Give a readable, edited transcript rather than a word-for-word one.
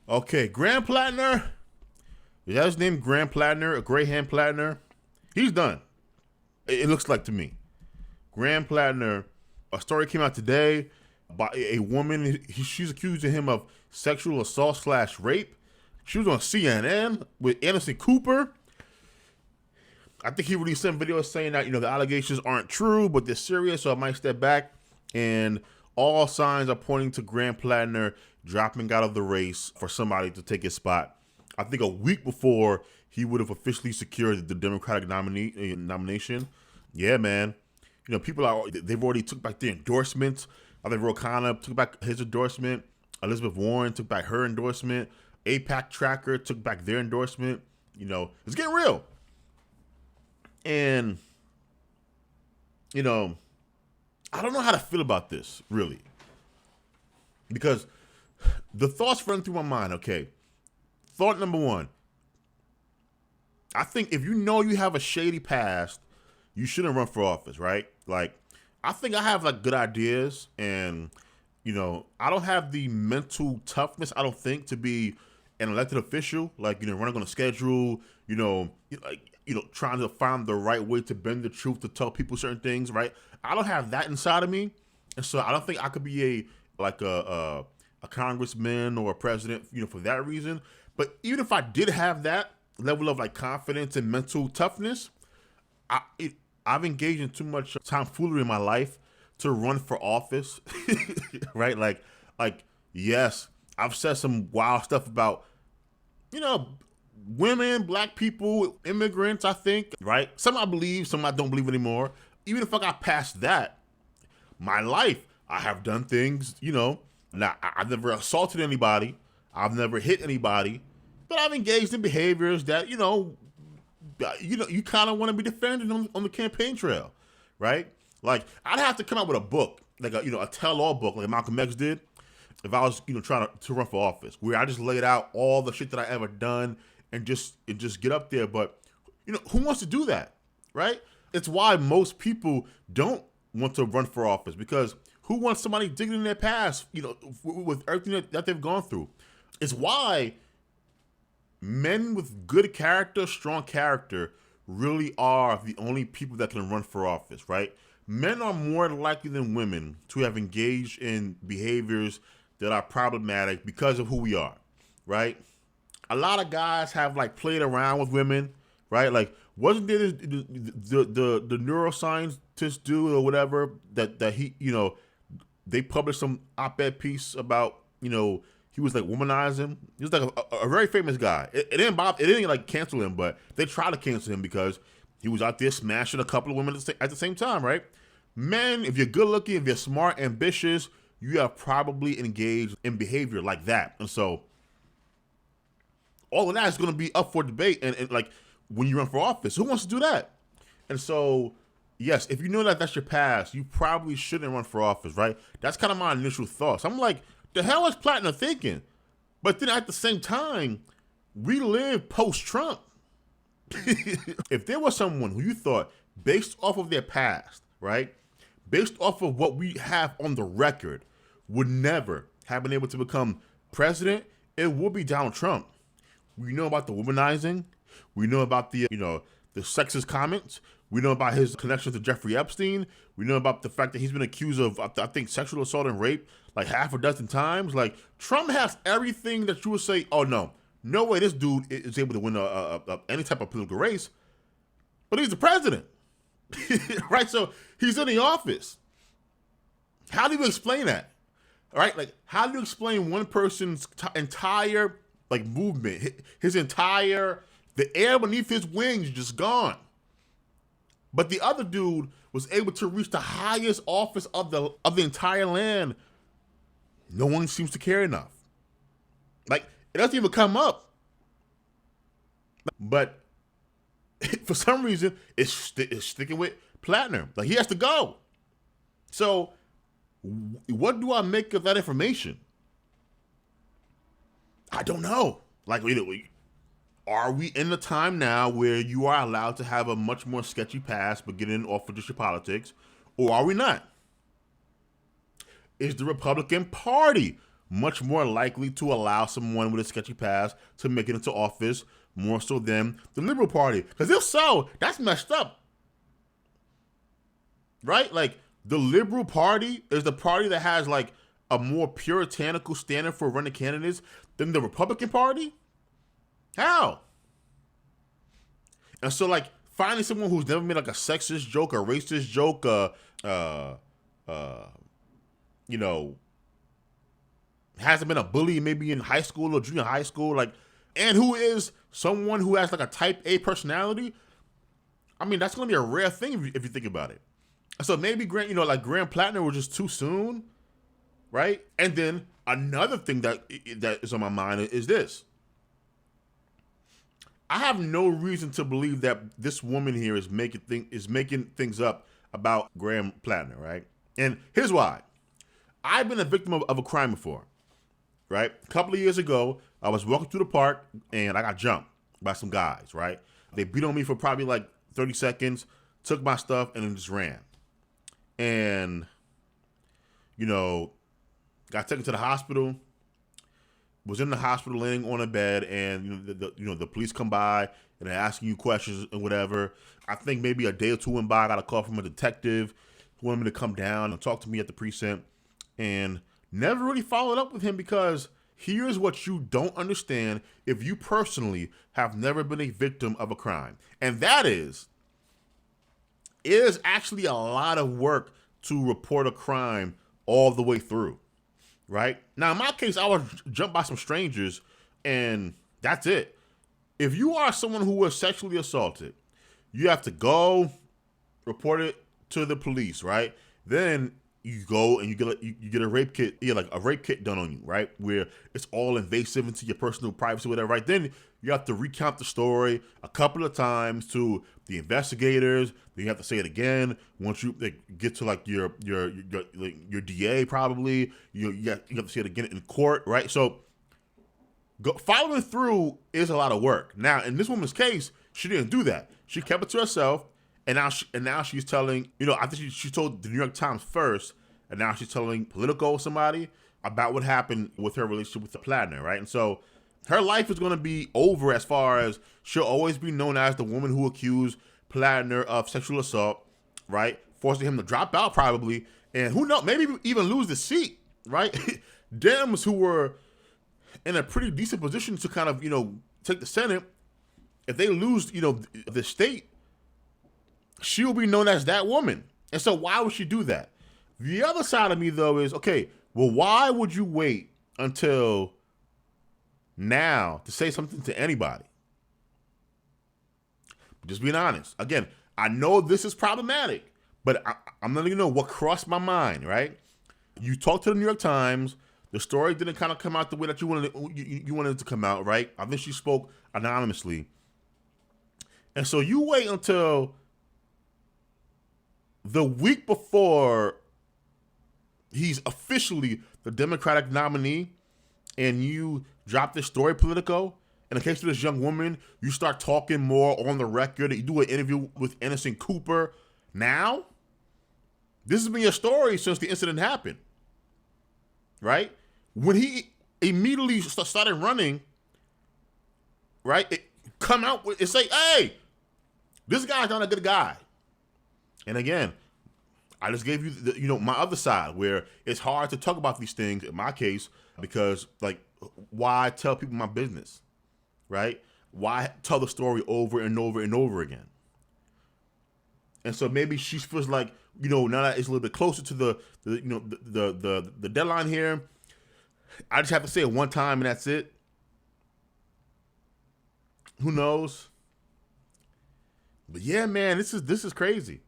Okay, Graham Platner. Is that his name? Graham Platner, or Graham Platner? He's done. It looks like to me. Graham Platner. A story came out today by a woman. She's accusing him of sexual assault slash rape. She was on CNN with Anderson Cooper. I think he released some videos saying that the allegations aren't true, but they're serious, so I might step back. And all signs are pointing to Graham Platner dropping out of the race for somebody to take his spot. I think a week before he would have officially secured the Democratic nomination. Yeah, man. They've already took back the endorsements. I think Ro took back his endorsement. Elizabeth Warren took back her endorsement. APAC Tracker took back their endorsement. It's getting real. And, I don't know how to feel about this, really. Because the thoughts run through my mind, okay. Thought number one, I think if you know you have a shady past, you shouldn't run for office, right? Like, I think I have good ideas, and I don't have the mental toughness, I don't think, to be an elected official, running on a schedule, trying to find the right way to bend the truth to tell people certain things, right? I don't have that inside of me, and so I don't think I could be a congressman or a president, for that reason. But even if I did have that level of confidence and mental toughness, I've engaged in too much tomfoolery in my life to run for office, right? Yes, I've said some wild stuff about, women, black people, immigrants, I think, right? Some I believe, some I don't believe anymore. Even if I got past that, my life, I have done things, now I've never assaulted anybody. I've never hit anybody, but I've engaged in behaviors that, you kind of want to be defended on the campaign trail, right? I'd have to come out with a book, a tell-all book, like Malcolm X did, if I was, trying to run for office, where I just laid out all the shit that I ever done and just get up there. But, who wants to do that, right? It's why most people don't want to run for office, because who wants somebody digging in their past, with everything that they've gone through? It's why men with good character, strong character, really are the only people that can run for office, right? Men are more likely than women to have engaged in behaviors that are problematic because of who we are, right? A lot of guys have played around with women, right? Wasn't there the neuroscientist dude or whatever that he, they published some op-ed piece about, he was womanizing. He was a very famous guy. It didn't cancel him, but they tried to cancel him because he was out there smashing a couple of women at the same time, right? Men, if you're good looking, if you're smart, ambitious, you have probably engaged in behavior like that. And so all of that is going to be up for debate. And when you run for office, who wants to do that? And so, yes, if you know that that's your past, you probably shouldn't run for office, right? That's kind of my initial thoughts. I'm like, the hell is Platner thinking? But then at the same time, we live post-Trump. If there was someone who you thought, based off of their past, right, based off of what we have on the record, would never have been able to become president, it would be Donald Trump. We know about the womanizing. We know about the sexist comments. We know about his connection to Jeffrey Epstein. We know about the fact that he's been accused of, I think, sexual assault and rape half a dozen times. Trump has everything that you would say, oh, no way this dude is able to win any type of political race. But he's the president, right? So he's in the office. How do you explain that? All right, how do you explain one person's entire movement, his entire, the air beneath his wings just gone, but the other dude was able to reach the highest office of the entire land? No one seems to care enough. It doesn't even come up. But for some reason, it's sticking with Platner. He has to go. So what do I make of that information? I don't know. Are we in the time now where you are allowed to have a much more sketchy past but get in off of district politics, or are we not? Is the Republican Party much more likely to allow someone with a sketchy past to make it into office more so than the Liberal Party. Because if so, that's messed up. Right? Like, the Liberal Party is the party that has like a more puritanical standard for running candidates than the Republican Party? How? And so, like, finding someone who's never made like a sexist joke, a racist joke, you know, hasn't been a bully maybe in high school or junior high school, like, and who is someone who has like a type A personality, I mean, that's going to be a rare thing if you think about it. So maybe Graham, like Graham Platner was just too soon, right? And then another thing that is on my mind is this. I have no reason to believe that this woman here is making things up about Graham Platner, right? And here's why. I've been a victim of a crime before, right? A couple of years ago, I was walking through the park and I got jumped by some guys, right? They beat on me for probably like 30 seconds, took my stuff, and then just ran. And, got taken to the hospital, was in the hospital laying on a bed, and the police come by and they're asking you questions and whatever. I think maybe a day or two went by, I got a call from a detective who wanted me to come down and talk to me at the precinct, and never really followed up with him because here's what you don't understand if you personally have never been a victim of a crime. And that is, it is actually a lot of work to report a crime all the way through, right? Now, in my case, I was jumped by some strangers, and that's it. If you are someone who was sexually assaulted, you have to go report it to the police, right? Then you go and you get a rape kit, like a rape kit done on you, right? Where it's all invasive into your personal privacy, whatever, right? Then you have to recount the story a couple of times to the investigators. Then you have to say it again once you get to like your DA probably. You have to say it again in court, right? So following through is a lot of work. Now, in this woman's case, she didn't do that. She kept it to herself. And now she's telling, I think she told the New York Times first, and now she's telling Politico, somebody, about what happened with her relationship with the Platner, right? And so her life is going to be over as far as she'll always be known as the woman who accused Platner of sexual assault, right? Forcing him to drop out probably, and who knows, maybe even lose the seat, right? Dems who were in a pretty decent position to kind of, take the Senate, if they lose, the state, she'll be known as that woman. And so why would she do that? The other side of me, though, is, okay, well, why would you wait until now to say something to anybody? Just being honest. Again, I know this is problematic, but I'm letting you know what crossed my mind, right? You talked to the New York Times. The story didn't kind of come out the way that you wanted it to come out, right? I think she spoke anonymously. And so you wait until the week before he's officially the Democratic nominee, and you drop this story, Politico. In the case of this young woman, you start talking more on the record. You do an interview with Anderson Cooper. Now, this has been your story since the incident happened, right? When he immediately started running, right? Come out with it, say, hey, this guy's not a good guy. And again, I just gave you my other side where it's hard to talk about these things in my case because, like, why tell people my business, right? Why tell the story over and over and over again? And so maybe she feels like, now that it's a little bit closer to the deadline here, I just have to say it one time and that's it. Who knows? But yeah, man, this is crazy.